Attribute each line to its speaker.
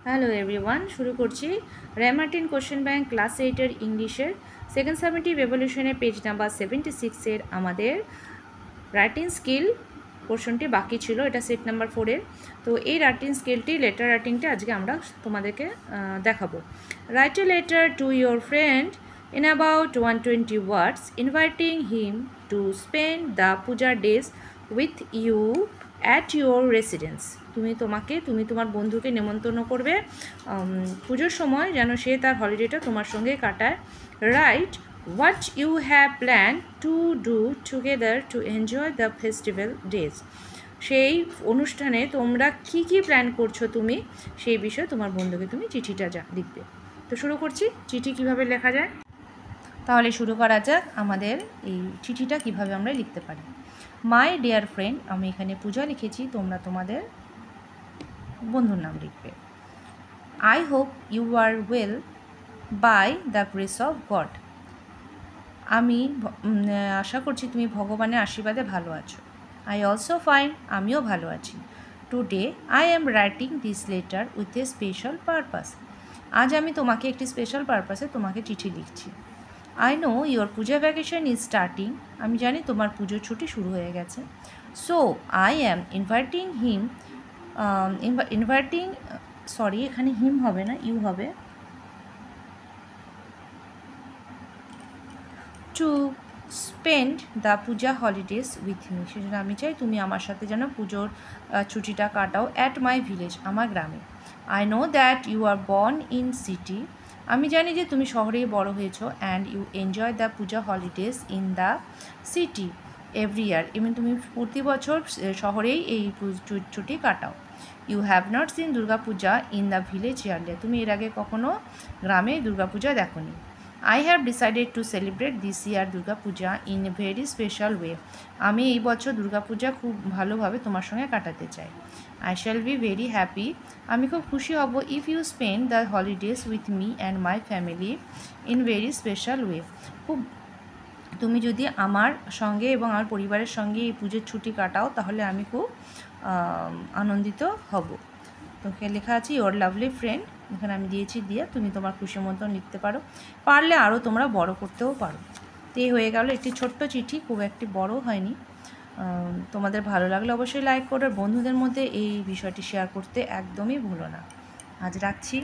Speaker 1: Hello everyone, শুরু করছি র্যামার্টিন question bank class 8-এর ইংলিশের সেকেন্ড সামেটিভ এভলিউশনের পেজ নাম্বার 76-এর আমাদের রাইটিং স্কিল পোর্শনটি বাকি ছিল। এটা সেট নাম্বার 4-এর। তো এই রাইটিং স্কিলটি লেটার রাইটিংটা আজকে আমরা তোমাদেরকে দেখাবো। Write a letter to your friend in about 120 words inviting him to spend the puja days with you at your residence. তুমি তোমার বন্ধুকে নেমন্তন্ন করবে পুজোর সময় যেন সে তার হলিডেটা তোমার সঙ্গে কাটায়। Right what you have planned to do together to enjoy the festival days. সেই অনুষ্ঠানে তোমরা কি কি প্ল্যান করছো তুমি সেই বিষয়ে তোমার বন্ধুকে তুমি চিঠিটা লিখবে। তো শুরু করছি, চিঠি কিভাবে লেখা যায়। তাহলে শুরু করা যাক আমাদের এই চিঠিটা কিভাবে আমরা লিখতে পারি। মাই ডিয়ার ফ্রেন্ড, আমি এখানে পূজা লিখেছি, তোমরা তোমাদের বন্ধুর নাম লিখবে। I hope you are well by the grace of God. আমি আশা করছি তুমি ভগবানের আশীর্বাদে ভালো আছো। আই অলসো ফাইন, আমিও ভালো আছি। Today I am writing this letter with a special purpose. আজ আমি তোমাকে একটি স্পেশাল পারপাসে তোমাকে চিঠি লিখছি। I know your Puja vacation is starting. আমি জানি তোমার পুজোর ছুটি শুরু হয়ে গেছে। So I am inviting him sorry এখানে হিম হবে না, ইউ হবে। To spend the puja holidays with me. সেজন্য আমি চাই তুমি আমার সাথে যেন পুজোর ছুটিটা কাটাও অ্যাট মাই ভিলেজ, আমার গ্রামে। I know that you are born in city. আমি জানি যে তুমি শহরেই বড় হয়েছো। And you enjoy the puja holidays in the city every year. এবং তুমি প্রতি বছর শহরেই এই ছুটি কাটাও। You have not seen Durga puja in the village yearly. তুমি এর আগে কখনো গ্রামে দুর্গাপূজা দেখোনি। I have decided to celebrate this year Durga Puja in a very special way. আমি এই বছর দুর্গা পূজা খুব ভালোভাবে তোমার সঙ্গে কাটাতে চাই। I shall be very happy. আমি খুব খুশি হব if you spend the holidays with me and my family in very special way. খুব তুমি যদি আমার সঙ্গে এবং আমার পরিবারের সঙ্গে এই পুজোর ছুটি কাটাও তাহলে আমি খুব আনন্দিত হব। তোকে লেখা আছে ইওর লাভলি ফ্রেন্ড, এখানে আমি দিয়েছি দিয়ে তুমি তোমার খুশি মতন লিখতে পারো, পারলে আরও তোমরা বড় করতেও পারো। তো এই হয়ে গেল একটি ছোট্ট চিঠি, খুব একটি বড় হয়নি। তোমাদের ভালো লাগলে অবশ্যই লাইক করো, বন্ধুদের মধ্যে এই বিষয়টি শেয়ার করতে একদমই ভুলো না। আজ রাখছি।